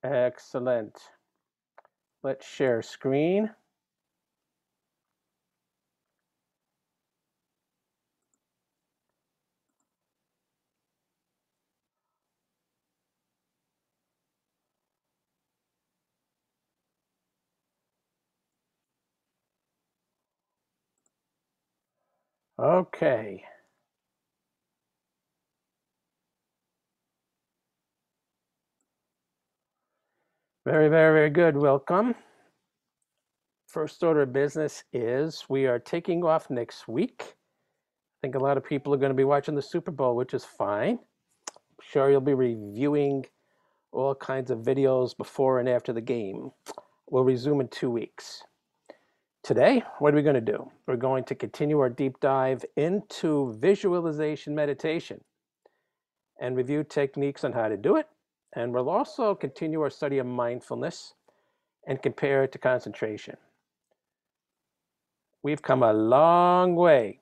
Excellent. Let's share screen. Okay. Very, very, very good. Welcome. First order of business is we are taking off next week. I think a lot of people are going to be watching the Super Bowl, which is fine. I'm sure you'll be reviewing all kinds of videos before and after the game. We'll resume in 2 weeks. Today, what are we going to do? We're going to continue our deep dive into visualization meditation and review techniques on how to do it. And we'll also continue our study of mindfulness and compare it to concentration. We've come a long way.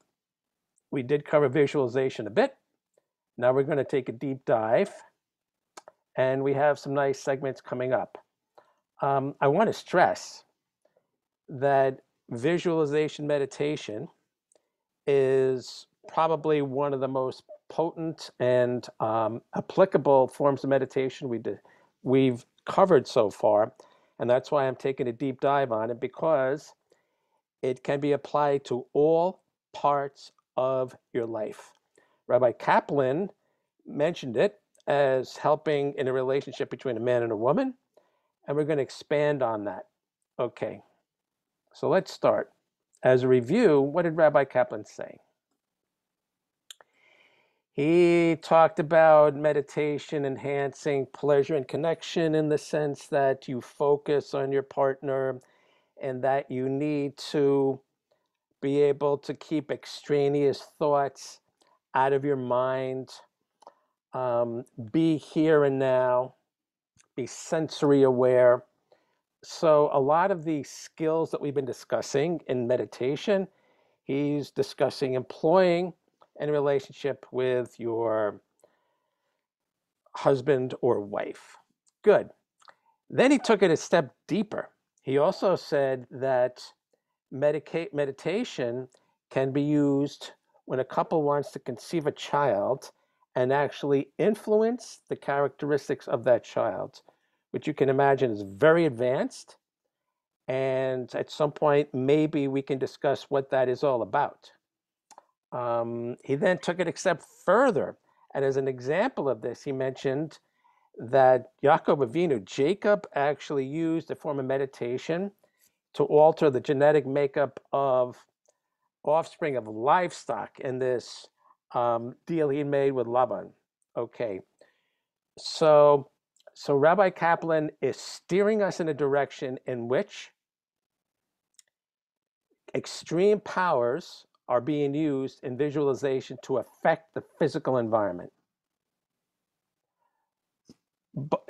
We did cover visualization a bit. Now we're going to take a deep dive, and we have some nice segments coming up. I want to stress that visualization meditation is probably one of the most potent and applicable forms of meditation we've covered so far. And that's why I'm taking a deep dive on it, because it can be applied to all parts of your life. Rabbi Kaplan mentioned it as helping in a relationship between a man and a woman, and we're going to expand on that. Okay, so let's start. As a review, what did Rabbi Kaplan say? He talked about meditation enhancing pleasure and connection in the sense that you focus on your partner and that you need to be able to keep extraneous thoughts out of your mind, be here and now, be sensory aware. So a lot of the skills that we've been discussing in meditation, he's discussing employing in a relationship with your husband or wife. Good. Then he took it a step deeper. He also said that meditation can be used when a couple wants to conceive a child and actually influence the characteristics of that child, which you can imagine is very advanced. And at some point, maybe we can discuss what that is all about. He then took it a step further. And as an example of this, he mentioned that Yaakov Avinu, Jacob, actually used a form of meditation to alter the genetic makeup of offspring of livestock in this deal he made with Laban. Okay, so Rabbi Kaplan is steering us in a direction in which extreme powers are being used in visualization to affect the physical environment.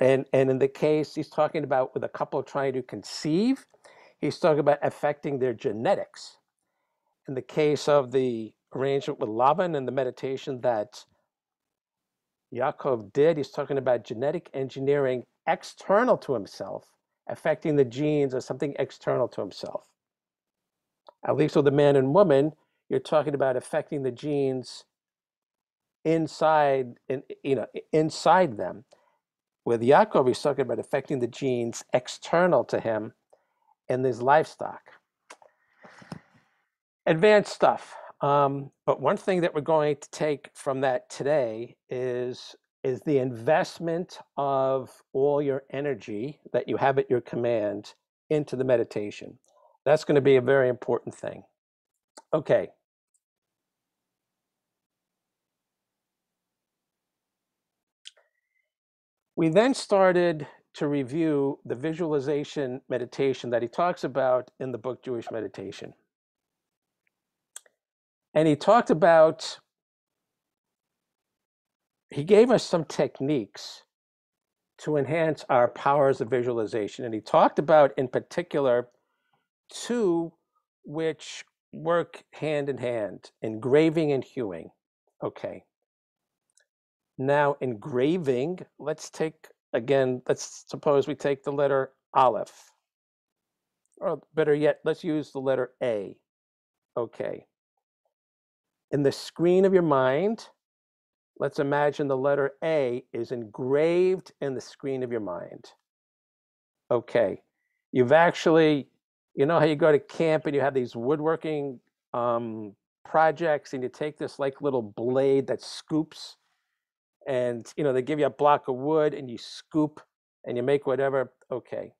And in the case he's talking about with a couple trying to conceive, he's talking about affecting their genetics. In the case of the arrangement with Laban and the meditation that Yaakov did, he's talking about genetic engineering external to himself, affecting the genes as something external to himself. At least with the man and woman, you're talking about affecting the genes inside them. With Yaakov, he's talking about affecting the genes external to him in his livestock. Advanced stuff. But one thing that we're going to take from that today is the investment of all your energy that you have at your command into the meditation. That's going to be a very important thing. Okay. We then started to review the visualization meditation that he talks about in the book Jewish Meditation. And he talked about, he gave us some techniques to enhance our powers of visualization. And he talked about, in particular, two which work hand in hand, engraving and hewing. Okay. Now, engraving, let's take again, let's suppose we take the letter Aleph, or better yet, let's use the letter A. Okay. In the screen of your mind, let's imagine the letter A is engraved in the screen of your mind. Okay. You've actually, you know how you go to camp and you have these woodworking projects, and you take this like little blade that scoops, and they give you a block of wood and you scoop and you make whatever. Okay.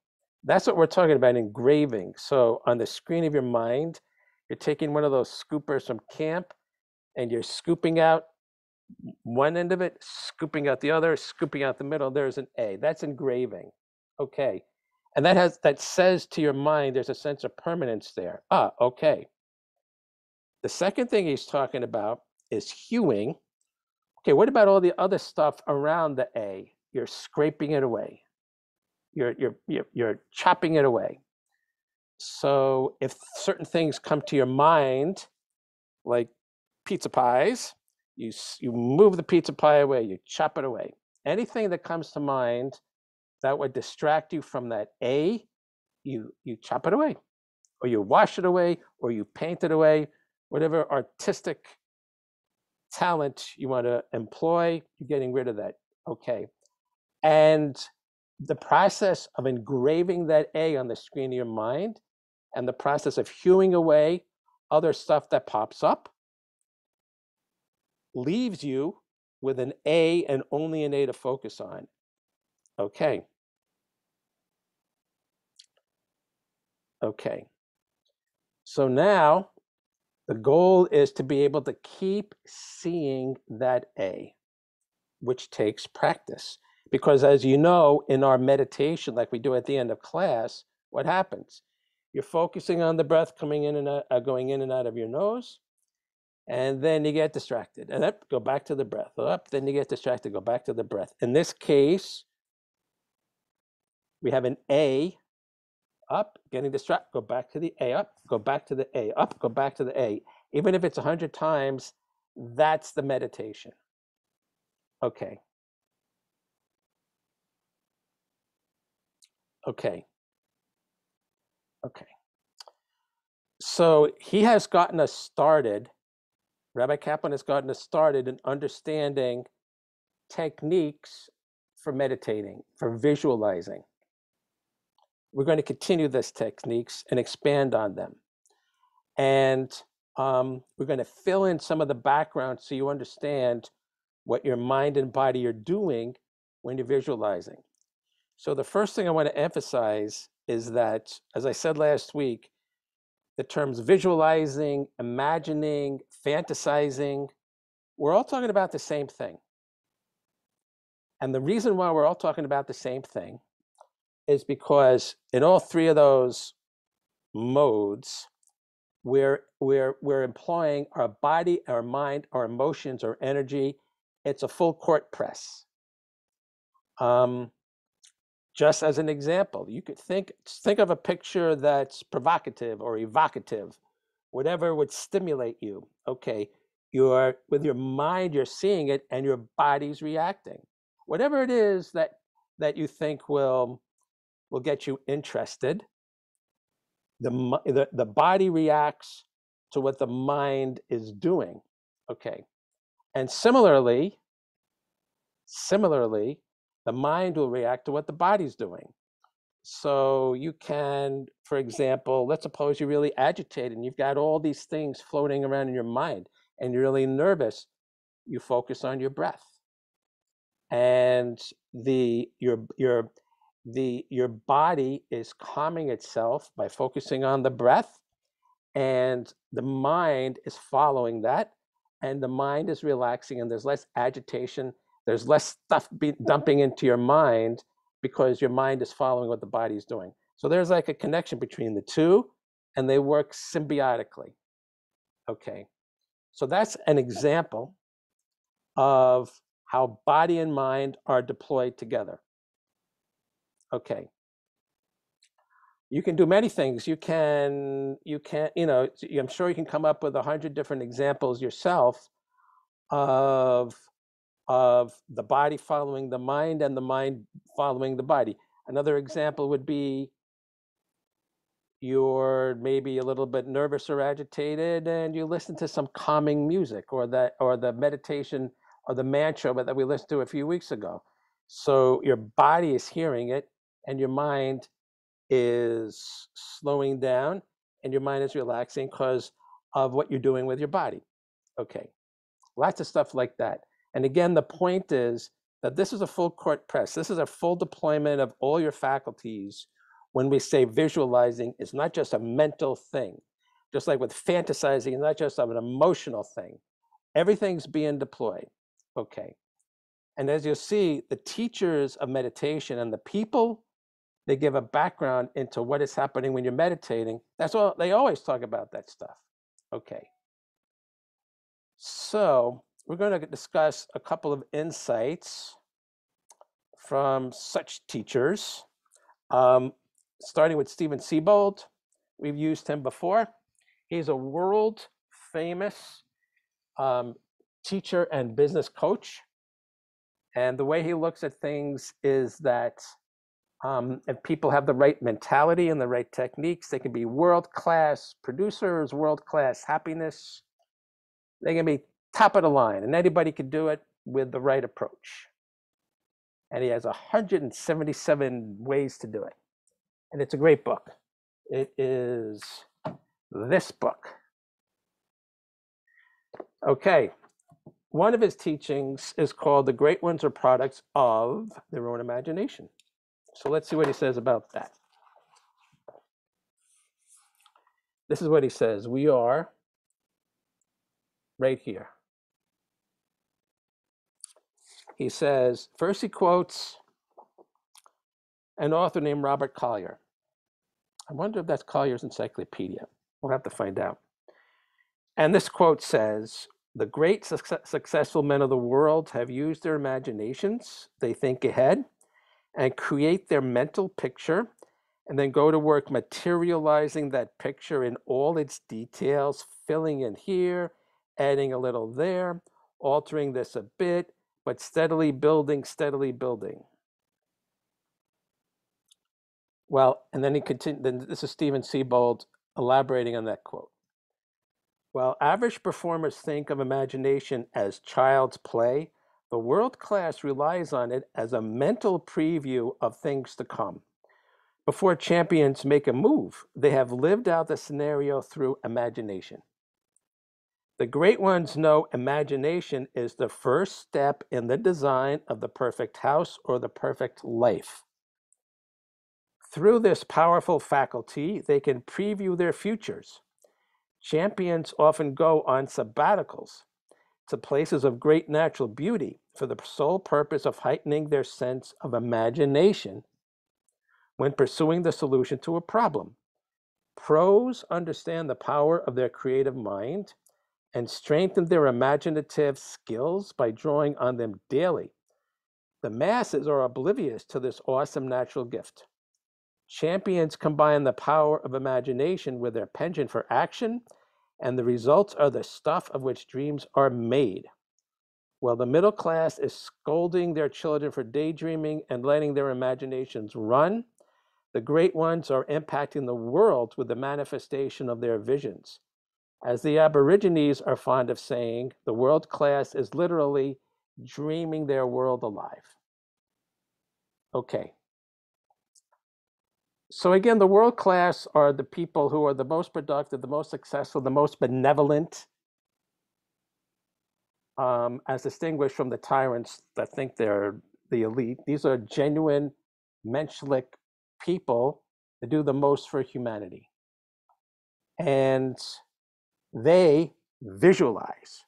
That's what we're talking about, engraving. So on the screen of your mind, you're taking one of those scoopers from camp and you're scooping out one end of it, scooping out the other, scooping out the middle. There's an A. That's engraving. Okay. And that says to your mind there's a sense of permanence there. Okay. The second thing he's talking about is hewing. Okay, what about all the other stuff around the A? You're scraping it away. You're chopping it away. So if certain things come to your mind, like pizza pies, you move the pizza pie away, you chop it away. Anything that comes to mind that would distract you from that A, you chop it away, or you wash it away, or you paint it away, whatever artistic talent you want to employ, you're getting rid of that. Okay. And the process of engraving that A on the screen of your mind and the process of hewing away other stuff that pops up leaves you with an A and only an A to focus on. Okay. Okay. So now the goal is to be able to keep seeing that A, which takes practice. Because as you know, in our meditation, like we do at the end of class, what happens? You're focusing on the breath coming in and out, going in and out of your nose, and then you get distracted. And up, go back to the breath. Up, then you get distracted, go back to the breath. In this case, we have an A, up, getting distracted, go back to the A, up, go back to the A, up, go back to the A. Even if it's 100 times, that's the meditation. Okay. Okay. Okay. So he has gotten us started, Rabbi Kaplan has gotten us started in understanding techniques for meditating, for visualizing. We're going to continue these techniques and expand on them. And we're going to fill in some of the background so you understand what your mind and body are doing when you're visualizing. So the first thing I want to emphasize is that, as I said last week, the terms visualizing, imagining, fantasizing, we're all talking about the same thing. And the reason why we're all talking about the same thing is because in all three of those modes, we're employing our body, our mind, our emotions, our energy. It's a full court press. Just as an example, you could think of a picture that's provocative or evocative, whatever would stimulate you. Okay, with your mind, you're seeing it, and your body's reacting. Whatever it is that you think will get you interested, the body reacts to what the mind is doing. Okay, and similarly, the mind will react to what the body's doing. So you can, for example, let's suppose you're really agitated and you've got all these things floating around in your mind and you're really nervous. You focus on your breath, and your body is calming itself by focusing on the breath, and the mind is following that, and the mind is relaxing, and there's less agitation, there's less stuff dumping into your mind because your mind is following what the body is doing. So there's like a connection between the two, and they work symbiotically. Okay, so that's an example of how body and mind are deployed together. Okay. You can do many things. I'm sure you can come up with 100 different examples yourself of the body following the mind and the mind following the body. Another example would be you're maybe a little bit nervous or agitated and you listen to some calming music, or the meditation or the mantra that we listened to a few weeks ago. So your body is hearing it and your mind is slowing down and your mind is relaxing because of what you're doing with your body. Okay, lots of stuff like that. And again, the point is that this is a full court press. This is a full deployment of all your faculties. When we say visualizing, it's not just a mental thing. Just like with fantasizing, it's not just an emotional thing. Everything's being deployed. Okay. And as you'll see, the teachers of meditation and the people, they give a background into what is happening when you're meditating. That's all, they always talk about that stuff. Okay. So we're going to discuss a couple of insights from such teachers, starting with Stephen Siebold. We've used him before. He's a world famous teacher and business coach. And the way he looks at things is that if people have the right mentality and the right techniques, they can be world-class producers, world-class happiness. They can be top of the line, and anybody can do it with the right approach. And he has 177 ways to do it. And it's a great book. It is this book. Okay. One of his teachings is called The Great Ones Are Products of Their Own Imagination. So let's see what he says about that. This is what he says. We are right here. He says, first he quotes an author named Robert Collier. I wonder if that's Collier's encyclopedia. We'll have to find out. And this quote says, the great successful men of the world have used their imaginations. They think ahead and create their mental picture and then go to work materializing that picture in all its details, filling in here, adding a little there, altering this a bit, but steadily building, steadily building. Well, and then he continued, then this is Stephen Siebold elaborating on that quote. While average performers think of imagination as child's play, the world class relies on it as a mental preview of things to come. Before champions make a move, they have lived out the scenario through imagination. The great ones know imagination is the first step in the design of the perfect house or the perfect life. Through this powerful faculty, they can preview their futures. Champions often go on sabbaticals to places of great natural beauty for the sole purpose of heightening their sense of imagination when pursuing the solution to a problem. Pros understand the power of their creative mind and strengthen their imaginative skills by drawing on them daily. The masses are oblivious to this awesome natural gift. Champions combine the power of imagination with their penchant for action, and the results are the stuff of which dreams are made. While the middle class is scolding their children for daydreaming and letting their imaginations run, the great ones are impacting the world with the manifestation of their visions. As the Aborigines are fond of saying, the world class is literally dreaming their world alive. Okay. So again, the world class are the people who are the most productive, the most successful, the most benevolent, as distinguished from the tyrants that think they're the elite. These are genuine, menschlich people that do the most for humanity. And they visualize.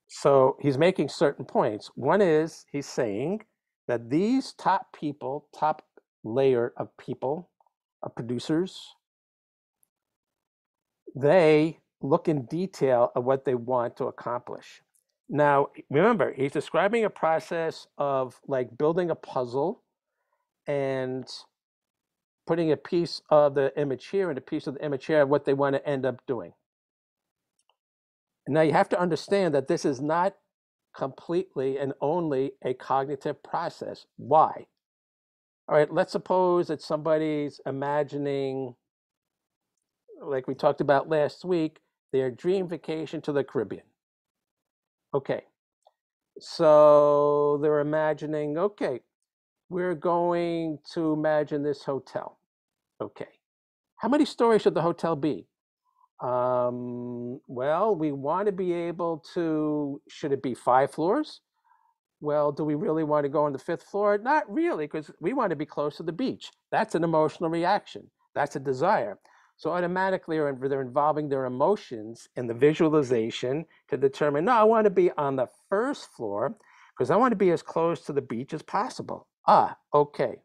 So he's making certain points. One is he's saying that these top people, top layer of people, of producers, they look in detail at what they want to accomplish. Now, remember, he's describing a process of like building a puzzle and putting a piece of the image here and a piece of the image here, what they want to end up doing. Now, you have to understand that this is not completely and only a cognitive process. Why? All right, let's suppose that somebody's imagining, like we talked about last week, their dream vacation to the Caribbean. Okay, so they're imagining, okay, we're going to imagine this hotel. Okay, how many stories should the hotel be? Well, we want to be able to, should it be 5 floors? Well, do we really want to go on the 5th floor? Not really, because we want to be close to the beach. That's an emotional reaction. That's a desire. So automatically they're involving their emotions in the visualization to determine, no, I want to be on the 1st floor because I want to be as close to the beach as possible. Ah, okay.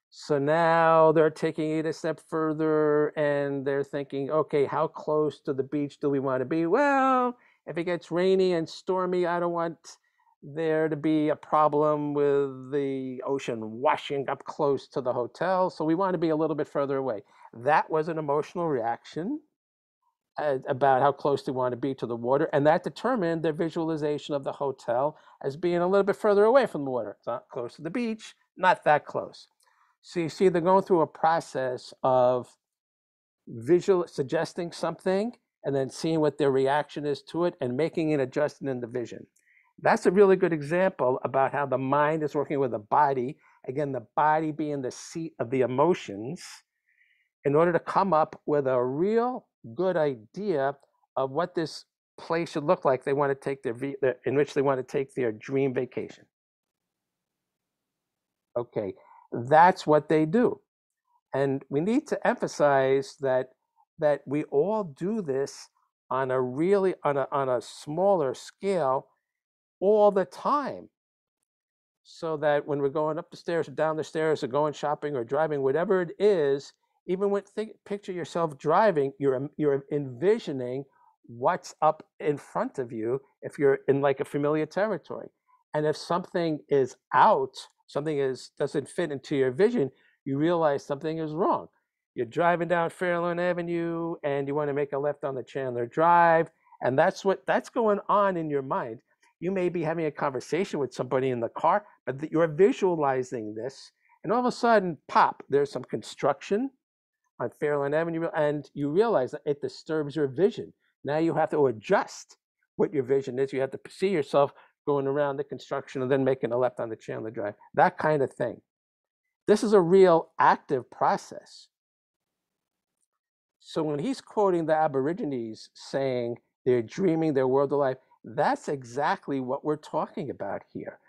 So now they're taking it a step further and they're thinking, okay, how close to the beach do we want to be? Well, if it gets rainy and stormy, I don't want there to be a problem with the ocean washing up close to the hotel. So we want to be a little bit further away. That was an emotional reaction about how close they want to be to the water. And that determined their visualization of the hotel as being a little bit further away from the water. It's not close to the beach, not that close. So you see, they're going through a process of suggesting something and then seeing what their reaction is to it and making an adjustment in the vision. That's a really good example about how the mind is working with the body. Again, the body being the seat of the emotions in order to come up with a real good idea of what this place should look like. They want to take in which they want to take their dream vacation. Okay, that's what they do. And we need to emphasize that we all do this on a smaller scale all the time. So that when we're going up the stairs or down the stairs or going shopping or driving, whatever it is, even when picture yourself driving, you're envisioning what's up in front of you if you're in like a familiar territory. And if something is out, doesn't fit into your vision, you realize something is wrong. You're driving down Fairlawn Avenue and you want to make a left on the Chandler Drive, and that's going on in your mind. You may be having a conversation with somebody in the car, but you're visualizing this, and all of a sudden, pop, there's some construction on Fairlawn Avenue, and you realize that it disturbs your vision. Now you have to adjust what your vision is. You have to see yourself going around the construction and then making a left on the Chandler Drive, that kind of thing. This is a real active process. So when he's quoting the Aborigines saying they're dreaming their world of life, that's exactly what we're talking about here,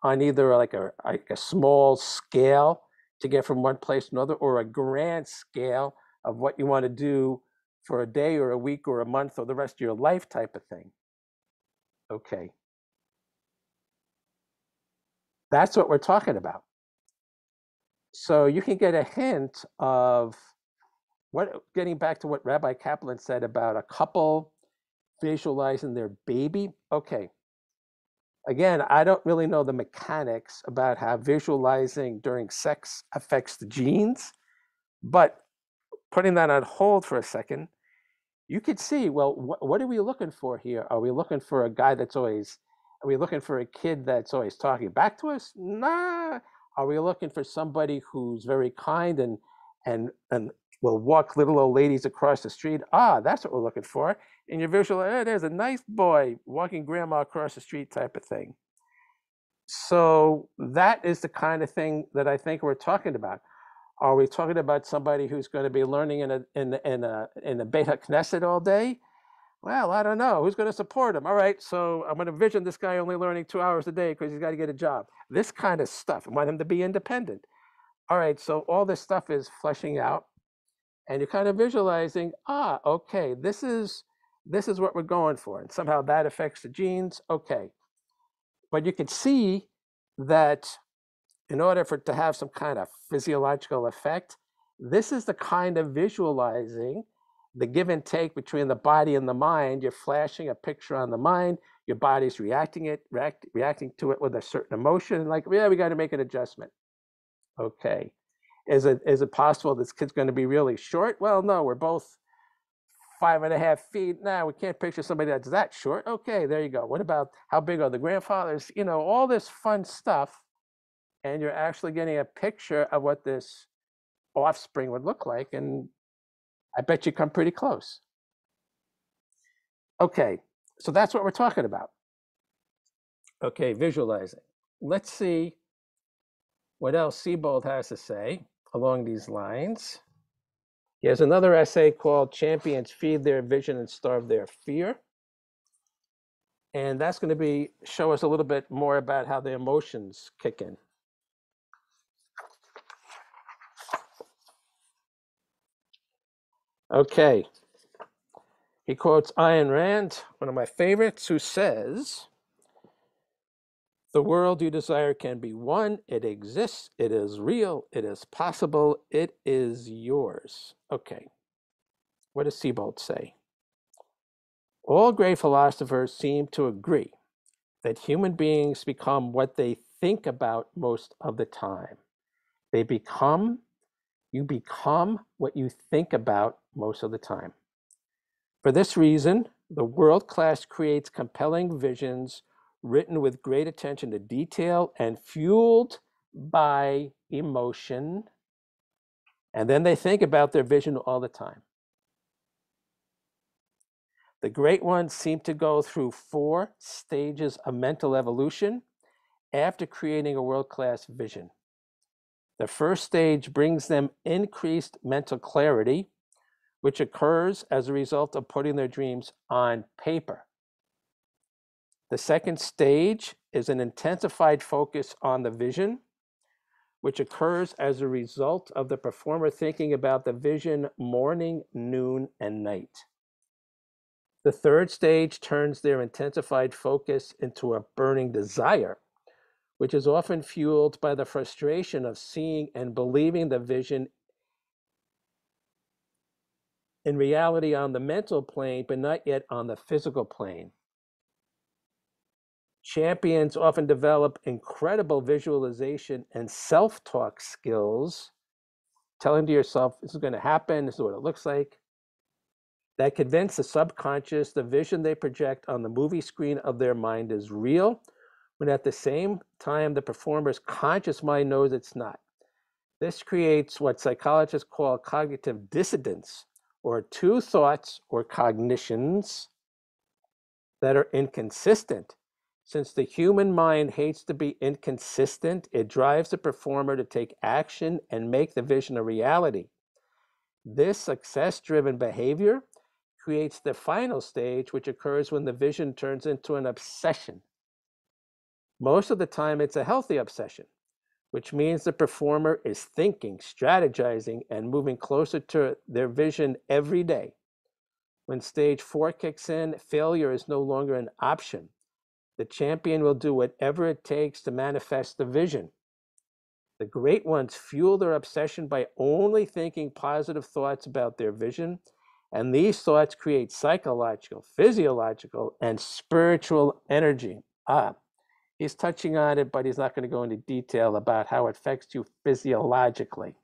on either like a small scale to get from one place to another, or a grand scale of what you want to do for a day or a week or a month or the rest of your life type of thing. Okay. That's what we're talking about. So you can get a hint of getting back to what Rabbi Kaplan said about a couple visualizing their baby. Okay. Again, I don't really know the mechanics about how visualizing during sex affects the genes, but putting that on hold for a second, you could see, well, what are we looking for here? Are we looking for a guy are we looking for a kid that's always talking back to us? Nah. Are we looking for somebody who's very kind and will walk little old ladies across the street? Ah, that's what we're looking for. And your visual, there's a nice boy walking grandma across the street type of thing. So that is the kind of thing that I think we're talking about. Are we talking about somebody who's going to be learning in a Beit HaKnesset all day? Well, I don't know. Who's going to support him? All right, so I'm going to envision this guy only learning 2 hours a day because he's got to get a job. This kind of stuff. I want him to be independent. All right, so all this stuff is fleshing out, and you're kind of visualizing, okay, this is what we're going for, and somehow that affects the genes. Okay, but you can see that in order for it to have some kind of physiological effect, this is the kind of visualizing, the give and take between the body and the mind. You're flashing a picture on the mind, your body's reacting to it with a certain emotion, like, yeah, we got to make an adjustment. Okay. Is it possible this kid's going to be really short? Well, no, we're both 5.5 feet. Now we can't picture somebody that's that short. Okay, there you go. What about how big are the grandfathers? All this fun stuff. and you're actually getting a picture of what this offspring would look like, and I bet you come pretty close. Okay, so that's what we're talking about. Okay, visualizing. Let's see what else Siebold has to say along these lines. He has another essay called Champions Feed Their Vision and Starve Their Fear. And that's going to show us a little bit more about how the emotions kick in. Okay. He quotes Ayn Rand, one of my favorites, who says, "The world you desire can be won. It exists. It is real. It is possible. It is yours." Okay. What does Siebold say? All great philosophers seem to agree that human beings become what they think about most of the time. You become what you think about most of the time. For this reason, the world class creates compelling visions written with great attention to detail and fueled by emotion. And then they think about their vision all the time. The great ones seem to go through 4 stages of mental evolution after creating a world-class vision. The first stage brings them increased mental clarity, which occurs as a result of putting their dreams on paper. The second stage is an intensified focus on the vision, which occurs as a result of the performer thinking about the vision morning, noon, and night. The third stage turns their intensified focus into a burning desire, which is often fueled by the frustration of seeing and believing the vision in reality on the mental plane, but not yet on the physical plane. Champions often develop incredible visualization and self-talk skills, telling to yourself, this is going to happen, this is what it looks like, that convince the subconscious the vision they project on the movie screen of their mind is real, when at the same time the performer's conscious mind knows it's not. This creates what psychologists call cognitive dissonance, or 2 thoughts or cognitions that are inconsistent. Since the human mind hates to be inconsistent, it drives the performer to take action and make the vision a reality. This success-driven behavior creates the final stage, which occurs when the vision turns into an obsession. Most of the time, it's a healthy obsession, which means the performer is thinking, strategizing, and moving closer to their vision every day. When stage 4 kicks in, failure is no longer an option. The champion will do whatever it takes to manifest the vision. The great ones fuel their obsession by only thinking positive thoughts about their vision, and these thoughts create psychological, physiological, and spiritual energy. He's touching on it, but he's not going to go into detail about how it affects you physiologically.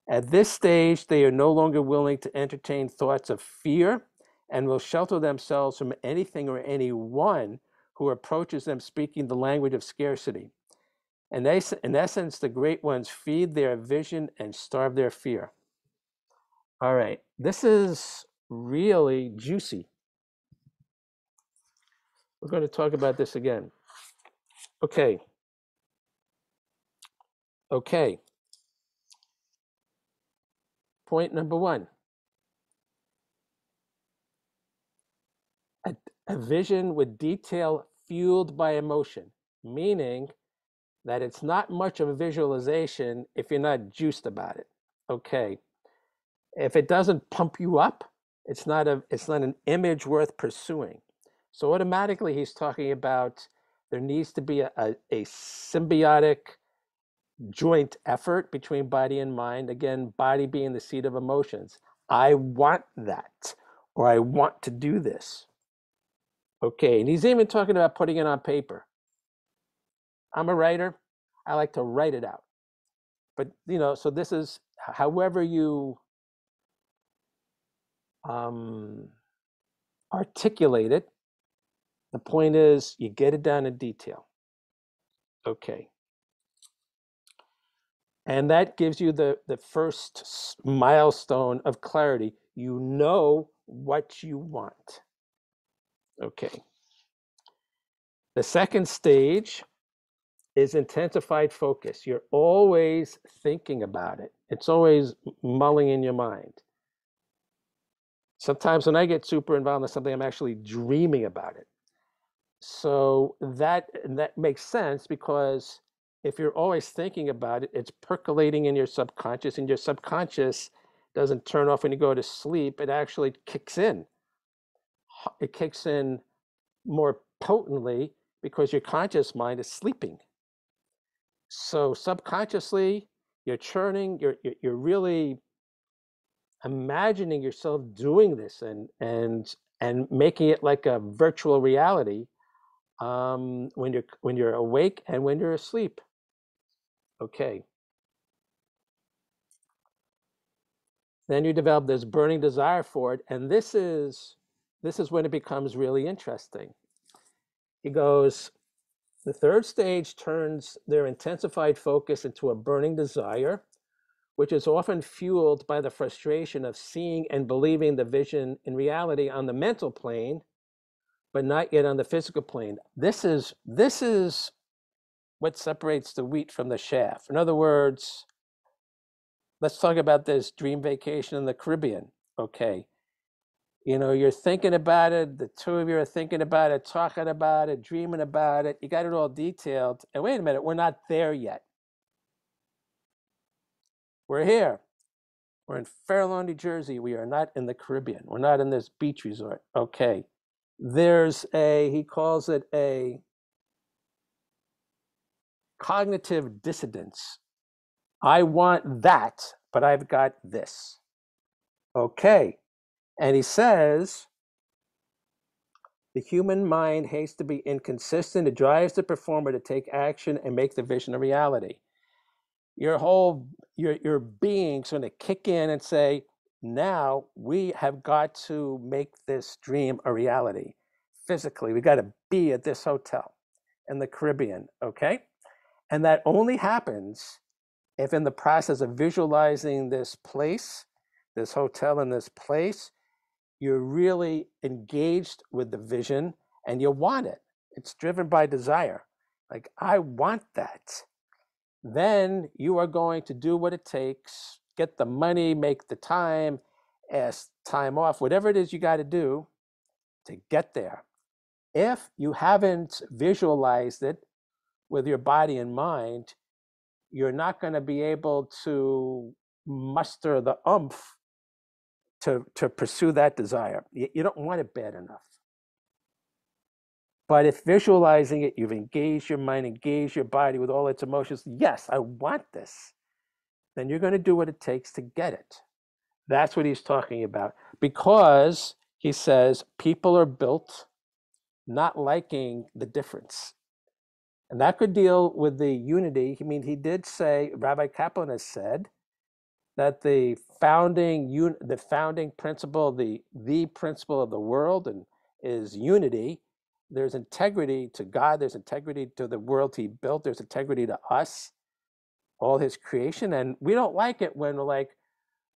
At this stage, they are no longer willing to entertain thoughts of fear and will shelter themselves from anything or anyone who approaches them speaking the language of scarcity. In essence, the great ones feed their vision and starve their fear. All right, this is really juicy. We're going to talk about this again. Okay. Point number 1. A vision with detail fueled by emotion, meaning that it's not much of a visualization if you're not juiced about it. Okay. If it doesn't pump you up, it's not an image worth pursuing. So automatically he's talking about there needs to be a symbiotic joint effort between body and mind. Again, body being the seat of emotions. I want that, or I want to do this. Okay, and he's even talking about putting it on paper. I'm a writer. I like to write it out. But, so this is however you articulate it. The point is you get it down in detail. Okay. And that gives you the first milestone of clarity. You know what you want. Okay. The second stage is intensified focus. You're always thinking about it. It's always mulling in your mind. Sometimes when I get super involved in something, I'm actually dreaming about it. So that makes sense, because if you're always thinking about it, it's percolating in your subconscious, and your subconscious doesn't turn off when you go to sleep. It actually kicks in. It kicks in more potently because your conscious mind is sleeping. So subconsciously, you're churning, you're really imagining yourself doing this and making it like a virtual reality, when you're awake and when you're asleep. Okay. Then you develop this burning desire for it, and this is when it becomes really interesting. He goes, the third stage turns their intensified focus into a burning desire, which is often fueled by the frustration of seeing and believing the vision in reality on the mental plane, but not yet on the physical plane. This is what separates the wheat from the chaff. In other words, let's talk about this dream vacation in the Caribbean. Okay. You're thinking about it. The two of you are thinking about it, talking about it, dreaming about it. You got it all detailed. And wait a minute, we're not there yet. We're here. We're in Fair Lawn, New Jersey. We are not in the Caribbean. We're not in this beach resort. Okay. There's he calls it a cognitive dissonance. I want that, but I've got this. Okay. And he says, the human mind hates to be inconsistent. It drives the performer to take action and make the vision a reality. Your being's going to kick in and say, now we have got to make this dream a reality. Physically, we got to be at this hotel in the Caribbean, okay? And that only happens if, in the process of visualizing this place, this hotel and this place, you're really engaged with the vision and you want it. It's driven by desire. Like, I want that. Then you are going to do what it takes, get the money, make the time, ask time off, whatever it is you got to do to get there. If you haven't visualized it with your body and mind, you're not going to be able to muster the oomph to pursue that desire. You don't want it bad enough. But if visualizing it, you've engaged your mind, engaged your body with all its emotions, yes, I want this, then you're going to do what it takes to get it. That's what he's talking about. Because he says people are built not liking the difference. And that could deal with the unity. I mean, he did say, Rabbi Kaplan has said, that the founding principle, the principle of the world is unity. There's integrity to God. There's integrity to the world he built. There's integrity to us, all his creation. And we don't like it when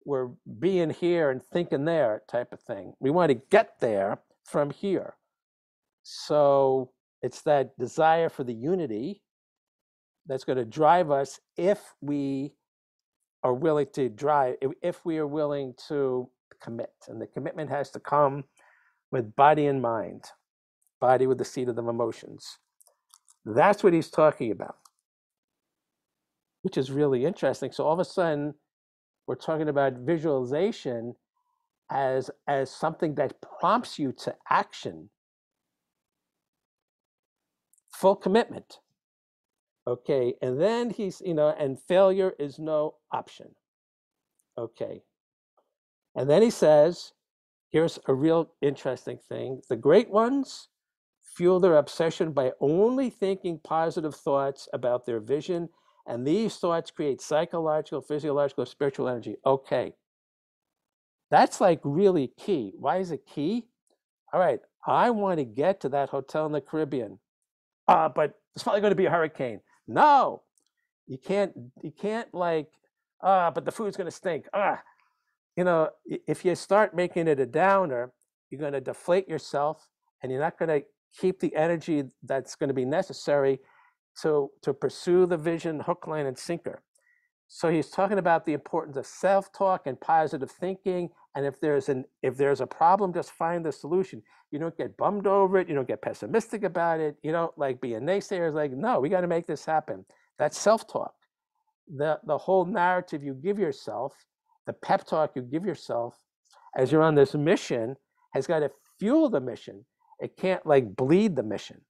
we're being here and thinking there type of thing. We want to get there from here. So it's that desire for the unity that's going to drive us if we are willing to drive, if we are willing to commit. And the commitment has to come with body and mind, body with the seat of the emotions. That's what he's talking about, which is really interesting. So all of a sudden, we're talking about visualization as something that prompts you to action, full commitment. Okay, and then he's, and failure is no option. Okay. And then he says, here's a real interesting thing. The great ones fuel their obsession by only thinking positive thoughts about their vision, and these thoughts create psychological, physiological, spiritual energy. Okay. That's like really key. Why is it key? All right, I want to get to that hotel in the Caribbean, but it's probably going to be a hurricane. No, You can't like, but the food's going to stink. If you start making it a downer, you're going to deflate yourself, and you're not going to keep the energy that's going to be necessary to pursue the vision, hook, line, and sinker. So he's talking about the importance of self-talk and positive thinking. And if there's a problem, just find the solution. You don't get bummed over it. You don't get pessimistic about it. You don't like be a naysayer. It's like, no, we got to make this happen. That's self-talk. The whole narrative you give yourself, the pep talk you give yourself as you're on this mission has got to fuel the mission. It can't like bleed the mission.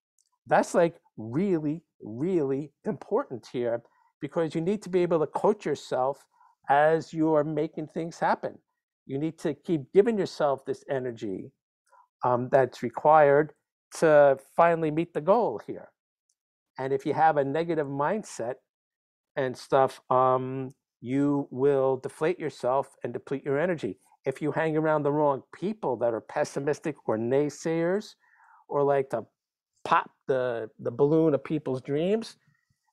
That's like really, really important here, because you need to be able to coach yourself as you are making things happen. You need to keep giving yourself this energy that's required to finally meet the goal here. And if you have a negative mindset and stuff, you will deflate yourself and deplete your energy. If you hang around the wrong people that are pessimistic or naysayers, or like to pop the balloon of people's dreams,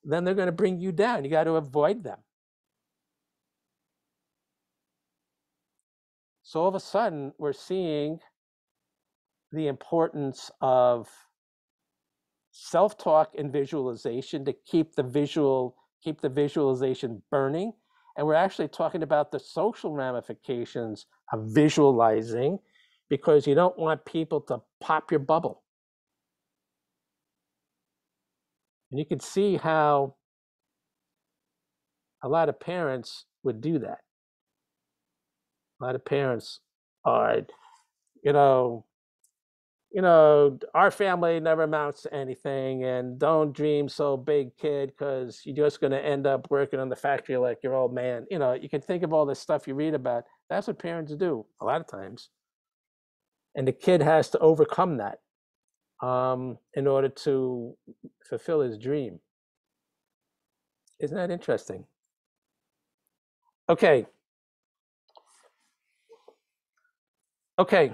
then they're going to bring you down. You got to avoid them. So all of a sudden, we're seeing the importance of self-talk and visualization to keep the visualization burning. And we're actually talking about the social ramifications of visualizing, because you don't want people to pop your bubble. And you can see how a lot of parents would do that. A lot of parents are, you know, our family never amounts to anything, and don't dream so big, kid, because you're just going to end up working on the factory like your old man. You can think of all this stuff you read about. That's what parents do a lot of times. And the kid has to overcome that in order to fulfill his dream. Isn't that interesting? Okay. Okay.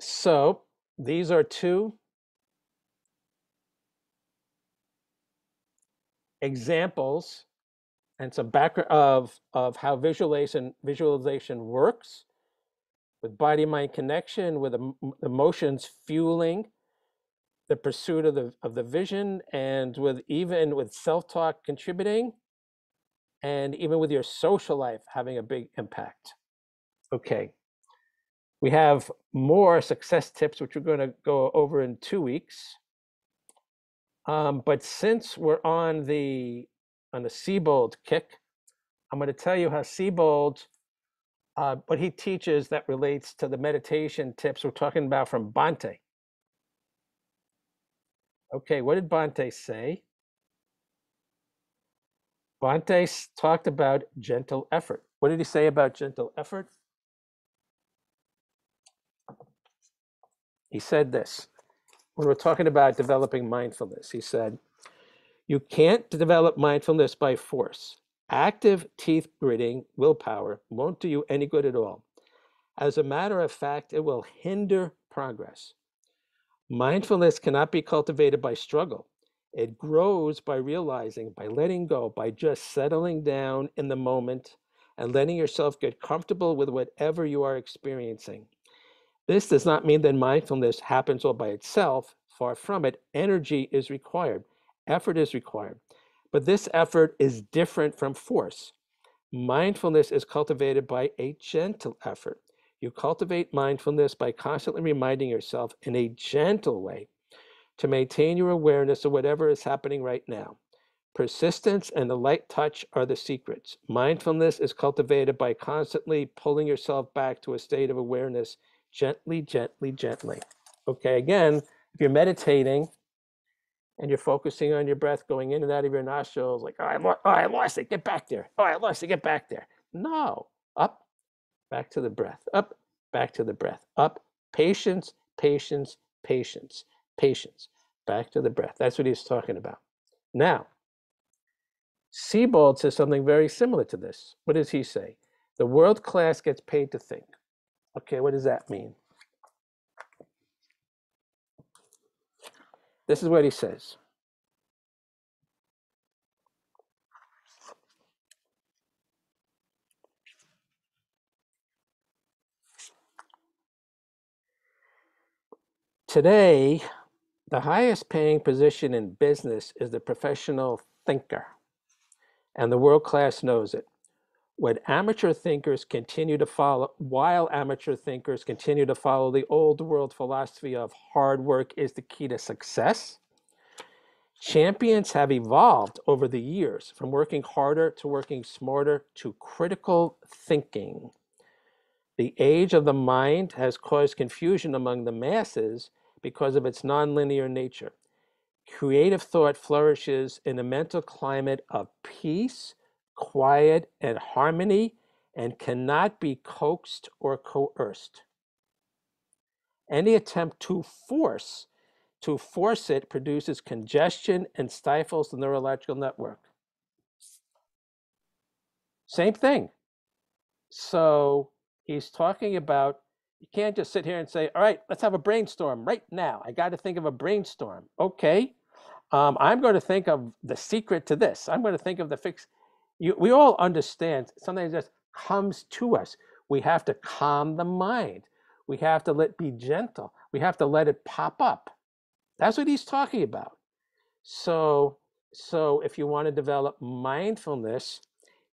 So these are two examples and some background of how visualization works, with body-mind connection, with emotions fueling the pursuit of the vision, and even with self-talk contributing, and even with your social life having a big impact. Okay. We have more success tips, which we're going to go over in 2 weeks. But since we're on the Siebold kick, I'm going to tell you how Siebold, what he teaches that relates to the meditation tips we're talking about from Bhante. Okay, what did Bhante say? Bhante talked about gentle effort. What did he say about gentle effort? He said this, when we're talking about developing mindfulness, he said, you can't develop mindfulness by force. Active teeth gritting willpower won't do you any good at all. As a matter of fact, it will hinder progress. Mindfulness cannot be cultivated by struggle. It grows by realizing, by letting go, by just settling down in the moment and letting yourself get comfortable with whatever you are experiencing. This does not mean that mindfulness happens all by itself. Far from it. Energy is required. Effort is required. But this effort is different from force. Mindfulness is cultivated by a gentle effort. You cultivate mindfulness by constantly reminding yourself in a gentle way to maintain your awareness of whatever is happening right now. Persistence and the light touch are the secrets. Mindfulness is cultivated by constantly pulling yourself back to a state of awareness, gently, gently, gently. Okay, again, if you're meditating and you're focusing on your breath going in and out of your nostrils, like, I lost it, get back there. Oh, I lost it, get back there. No, up, back to the breath, up, back to the breath, up, patience, patience, patience, patience, back to the breath. That's what he's talking about. Now, Siebold says something very similar to this. What does he say? The world class gets paid to think. Okay, what does that mean? This is what he says. Today, the highest paying position in business is the professional thinker, and the world class knows it. While amateur thinkers continue to follow the old world philosophy of hard work is the key to success, champions have evolved over the years from working harder to working smarter to critical thinking. The age of the mind has caused confusion among the masses because of its nonlinear nature. Creative thought flourishes in a mental climate of peace, quiet, and harmony, and cannot be coaxed or coerced. Any attempt to force it produces congestion and stifles the neurological network. Same thing. So he's talking about, you can't just sit here and say, all right, let's have a brainstorm right now. I got to think of a brainstorm. Okay. I'm going to think of the secret to this. I'm going to think of the fix. We all understand something that just comes to us. We have to calm the mind. We have to be gentle. We have to let it pop up. That's what he's talking about. So if you want to develop mindfulness,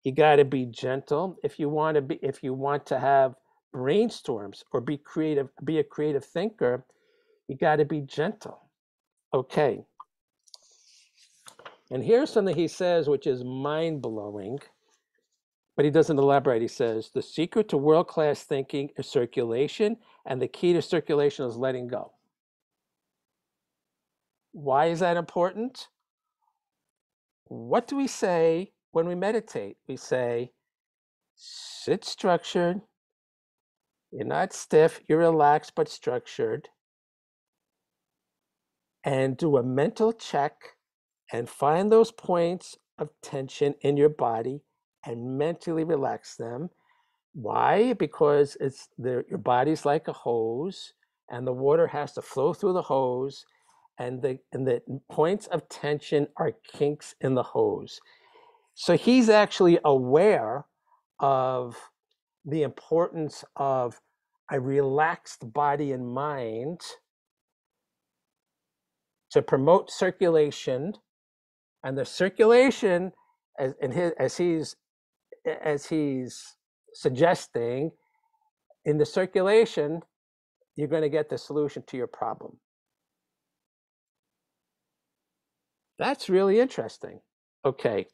you got to be gentle. If you want to have brainstorms or be a creative thinker, you got to be gentle. Okay. And here's something he says, which is mind-blowing, but he doesn't elaborate. He says, the secret to world-class thinking is circulation, and the key to circulation is letting go. Why is that important? What do we say when we meditate? We say, sit structured. You're not stiff, you're relaxed but structured. And do a mental check and find those points of tension in your body and mentally relax them. Why? Because your body's like a hose, and the water has to flow through the hose, and the points of tension are kinks in the hose. So he's actually aware of the importance of a relaxed body and mind to promote circulation, and the circulation, as he's suggesting, in the circulation, you're going to get the solution to your problem. That's really interesting. Okay,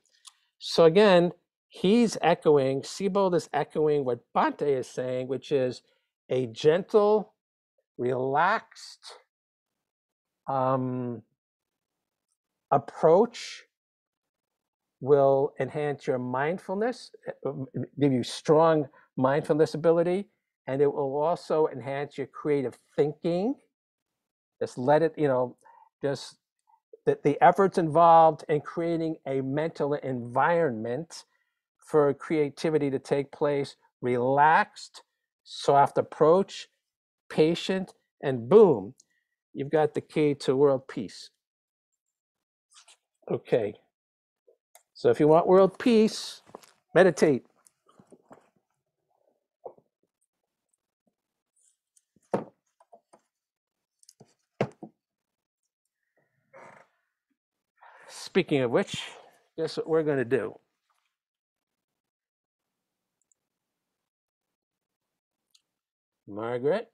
so again, Siebold is echoing what Bhante is saying, which is a gentle, relaxed approach will enhance your mindfulness, give you strong mindfulness ability, and it will also enhance your creative thinking. Just let it, just the efforts involved in creating a mental environment for creativity to take place, relaxed, soft approach, patient, and boom, you've got the key to world peace. Okay. So if you want world peace, meditate. Speaking of which, guess what we're going to do? Margaret?